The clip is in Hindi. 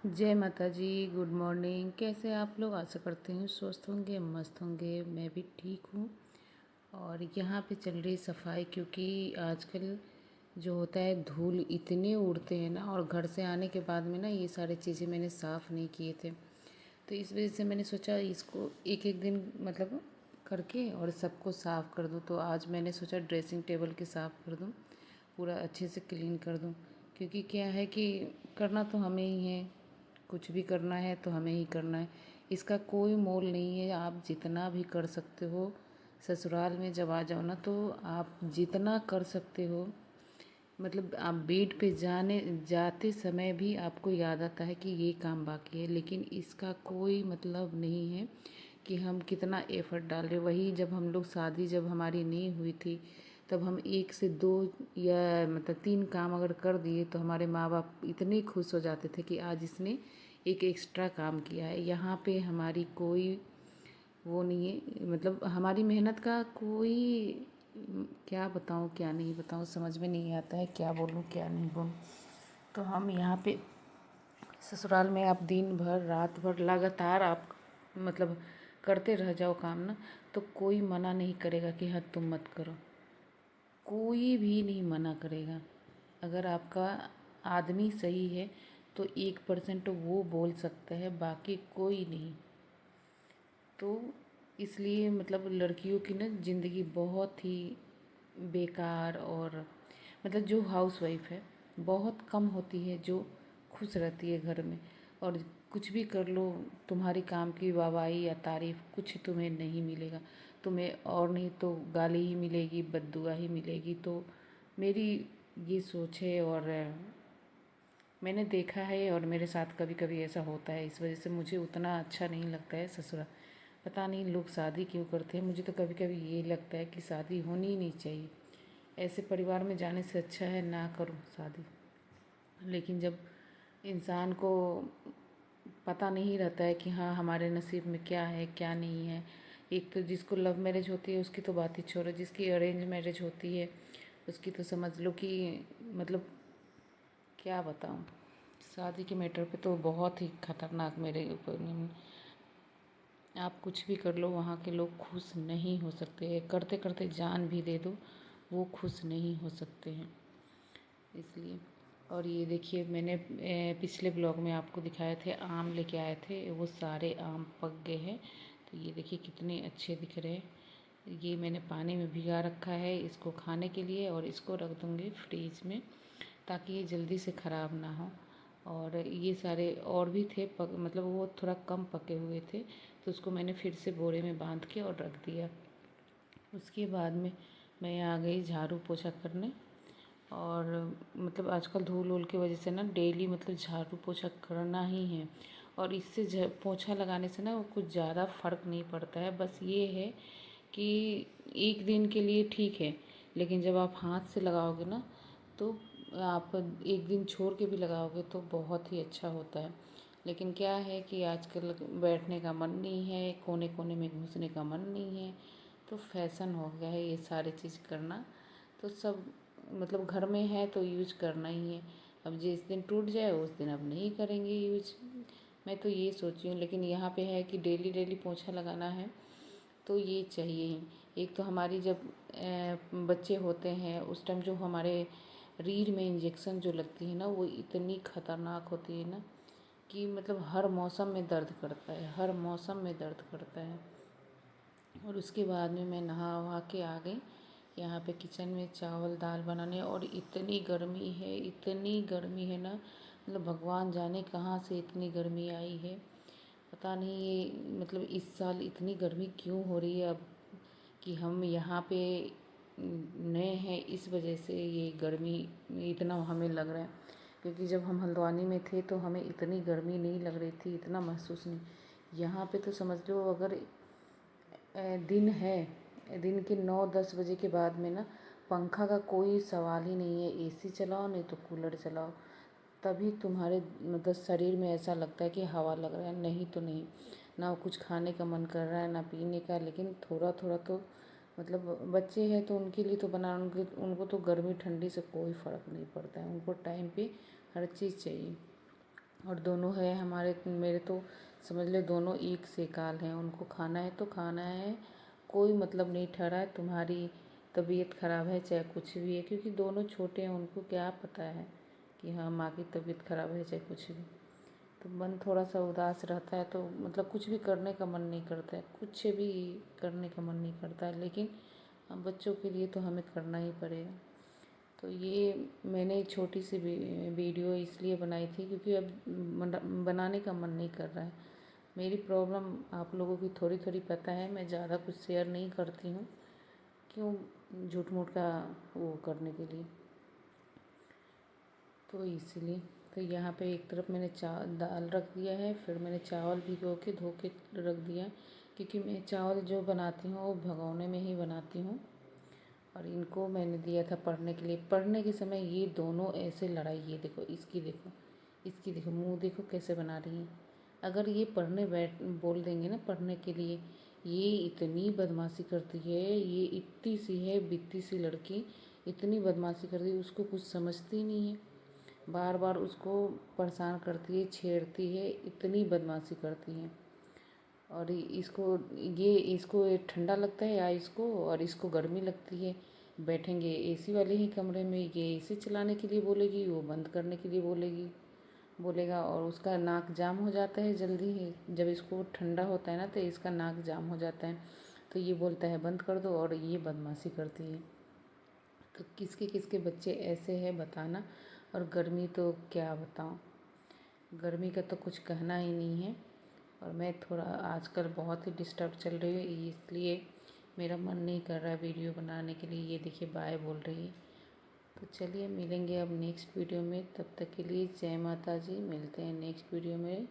जय माता जी। Good morning. कैसे आप लोग? आशा करते हैं स्वस्थ होंगे, मस्त होंगे। मैं भी ठीक हूँ। और यहाँ पे चल रही सफाई, क्योंकि आजकल जो होता है धूल इतने उड़ते हैं ना, और घर से आने के बाद में ना ये सारी चीज़ें मैंने साफ़ नहीं किए थे, तो इस वजह से मैंने सोचा इसको एक एक दिन मतलब करके और सबको साफ़ कर दूँ। तो आज मैंने सोचा ड्रेसिंग टेबल के साफ़ कर दूँ, पूरा अच्छे से क्लीन कर दूँ। क्योंकि क्या है कि करना तो हमें ही है, कुछ भी करना है तो हमें ही करना है। इसका कोई मोल नहीं है। आप जितना भी कर सकते हो, ससुराल में जब आ जाओ ना तो आप जितना कर सकते हो, मतलब आप बेड पे जाते समय भी आपको याद आता है कि ये काम बाकी है, लेकिन इसका कोई मतलब नहीं है कि हम कितना एफ़र्ट डाल रहे। वही जब हम लोग शादी जब हमारी नहीं हुई थी, तब हम 1 से 2 या मतलब 3 काम अगर कर दिए तो हमारे माँ बाप इतने खुश हो जाते थे कि आज इसने एक एक्स्ट्रा काम किया है। यहाँ पे हमारी कोई वो नहीं है, मतलब हमारी मेहनत का कोई क्या बताऊँ क्या नहीं बताऊँ, समझ में नहीं आता है क्या बोलूँ क्या नहीं बोलूँ। तो हम यहाँ पे ससुराल में आप दिन भर रात भर लगातार आप मतलब करते रह जाओ काम ना, तो कोई मना नहीं करेगा कि हाँ तुम मत करो। कोई भी नहीं मना करेगा। अगर आपका आदमी सही है तो 1% वो बोल सकता है, बाकी कोई नहीं। तो इसलिए मतलब लड़कियों की ना ज़िंदगी बहुत ही बेकार, और मतलब जो हाउस वाइफ है बहुत कम होती है जो खुश रहती है घर में। और कुछ भी कर लो, तुम्हारी काम की वाहवाही या तारीफ़ कुछ तुम्हें नहीं मिलेगा। तुम्हें और नहीं तो गाली ही मिलेगी, बद्दुआ ही मिलेगी। तो मेरी ये सोच है, और मैंने देखा है और मेरे साथ कभी कभी ऐसा होता है। इस वजह से मुझे उतना अच्छा नहीं लगता है ससुराल। पता नहीं लोग शादी क्यों करते हैं। मुझे तो कभी कभी ये लगता है कि शादी होनी ही नहीं चाहिए। ऐसे परिवार में जाने से अच्छा है ना करो शादी। लेकिन जब इंसान को पता नहीं रहता है कि हाँ हमारे नसीब में क्या है क्या नहीं है। एक तो जिसको लव मैरिज होती है उसकी तो बात ही छोड़ो, जिसकी अरेंज मैरिज होती है उसकी तो समझ लो कि मतलब क्या बताऊँ। शादी के मैटर पे तो बहुत ही खतरनाक मेरे ओपिनियन में। आप कुछ भी कर लो, वहाँ के लोग खुश नहीं हो सकते। करते करते जान भी दे दो, वो खुश नहीं हो सकते हैं। इसलिए और ये देखिए मैंने पिछले ब्लॉग में आपको दिखाए थे आम लेके आए थे, वो सारे आम पक गए हैं। तो ये देखिए कितने अच्छे दिख रहे हैं। ये मैंने पानी में भिगा रखा है इसको खाने के लिए, और इसको रख दूँगी फ्रीज में ताकि ये जल्दी से ख़राब ना हो। और ये सारे और भी थे मतलब वो थोड़ा कम पके हुए थे, तो उसको मैंने फिर से बोरे में बांध के और रख दिया। उसके बाद में मैं आ गई झाड़ू पोछा करने। और मतलब आजकल धूल वूल की वजह से ना डेली मतलब झाड़ू पोछा करना ही है। और इससे पोछा लगाने से ना वो कुछ ज़्यादा फ़र्क नहीं पड़ता है। बस ये है कि एक दिन के लिए ठीक है, लेकिन जब आप हाथ से लगाओगे ना तो आप एक दिन छोड़ के भी लगाओगे तो बहुत ही अच्छा होता है। लेकिन क्या है कि आजकल बैठने का मन नहीं है, कोने कोने में घुसने का मन नहीं है, तो फैशन हो गया है ये सारी चीज़ करना। तो सब मतलब घर में है तो यूज करना ही है। अब जिस दिन टूट जाए उस दिन अब नहीं करेंगे यूज। मैं तो ये सोची हूँ, लेकिन यहाँ पे है कि डेली डेली पोछा लगाना है तो ये चाहिए ही। एक तो हमारी जब बच्चे होते हैं उस टाइम जो हमारे रीढ़ में इंजेक्शन जो लगती है ना वो इतनी ख़तरनाक होती है ना कि मतलब हर मौसम में दर्द करता है, हर मौसम में दर्द करता है। और उसके बाद में मैं नहा वहा के आ गई यहाँ पे किचन में चावल दाल बनाने। और इतनी गर्मी है, इतनी गर्मी है ना, मतलब भगवान जाने कहाँ से इतनी गर्मी आई है। पता नहीं ये मतलब इस साल इतनी गर्मी क्यों हो रही है अब, कि हम यहाँ पे नए हैं इस वजह से ये गर्मी इतना हमें लग रहा है। क्योंकि जब हम हल्द्वानी में थे तो हमें इतनी गर्मी नहीं लग रही थी, इतना महसूस नहीं। यहाँ पे तो समझ लो अगर दिन है, दिन के 9-10 बजे के बाद में ना पंखा का कोई सवाल ही नहीं है। एसी चलाओ नहीं तो कूलर चलाओ, तभी तुम्हारे मतलब शरीर में ऐसा लगता है कि हवा लग रहा है, नहीं तो नहीं। ना कुछ खाने का मन कर रहा है ना पीने का, लेकिन थोड़ा थोड़ा तो मतलब बच्चे हैं तो उनके लिए तो बना, उनको तो गर्मी ठंडी से कोई फ़र्क नहीं पड़ता है। उनको टाइम पे हर चीज़ चाहिए। और दोनों है हमारे, मेरे तो समझ ले दोनों एक से काल हैं। उनको खाना है तो खाना है, कोई मतलब नहीं ठहरा है तुम्हारी तबीयत ख़राब है चाहे कुछ भी है, क्योंकि दोनों छोटे हैं, उनको क्या पता है कि हाँ माँ की तबीयत ख़राब है चाहे कुछ भी। तो मन थोड़ा सा उदास रहता है, तो मतलब कुछ भी करने का मन नहीं करता है, कुछ भी करने का मन नहीं करता है, लेकिन बच्चों के लिए तो हमें करना ही पड़ेगा। तो ये मैंने छोटी सी वीडियो इसलिए बनाई थी क्योंकि अब बनाने का मन नहीं कर रहा है। मेरी प्रॉब्लम आप लोगों की थोड़ी थोड़ी पता है, मैं ज़्यादा कुछ शेयर नहीं करती हूँ, क्यों झूठ मूठ का वो करने के लिए। तो इसलिए तो यहाँ पे एक तरफ मैंने दाल रख दिया है, फिर मैंने चावल भिगो के धो के रख दिया, क्योंकि मैं चावल जो बनाती हूँ वो भगोने में ही बनाती हूँ। और इनको मैंने दिया था पढ़ने के लिए। पढ़ने के समय ये दोनों ऐसे लड़ाई, ये देखो इसकी, देखो इसकी, देखो मुंह देखो कैसे बना रही है। अगर ये पढ़ने बैठ बोल देंगे ना पढ़ने के लिए, ये इतनी बदमाशी करती है, ये इतनी सी है बित्ती सी लड़की, इतनी बदमाशी करती है, उसको कुछ समझती नहीं है, बार बार उसको परेशान करती है, छेड़ती है, इतनी बदमाशी करती है। और इसको ठंडा लगता है या इसको, और इसको गर्मी लगती है। बैठेंगे एसी वाले ही कमरे में, ये एसी चलाने के लिए बोलेगी, वो बंद करने के लिए बोलेगा, और उसका नाक जाम हो जाता है जल्दी ही। जब इसको ठंडा होता है ना तो इसका नाक जाम हो जाता है, तो ये बोलता है बंद कर दो, और ये बदमाशी करती है। तो किसके किसके बच्चे ऐसे हैं बताना। और गर्मी तो क्या बताऊँ, गर्मी का तो कुछ कहना ही नहीं है। और मैं थोड़ा आजकल बहुत ही डिस्टर्ब चल रही हूँ, इसलिए मेरा मन नहीं कर रहा है वीडियो बनाने के लिए। ये देखिए बाय बोल रही है। तो चलिए मिलेंगे अब नेक्स्ट वीडियो में, तब तक के लिए जय माता जी। मिलते हैं नेक्स्ट वीडियो में।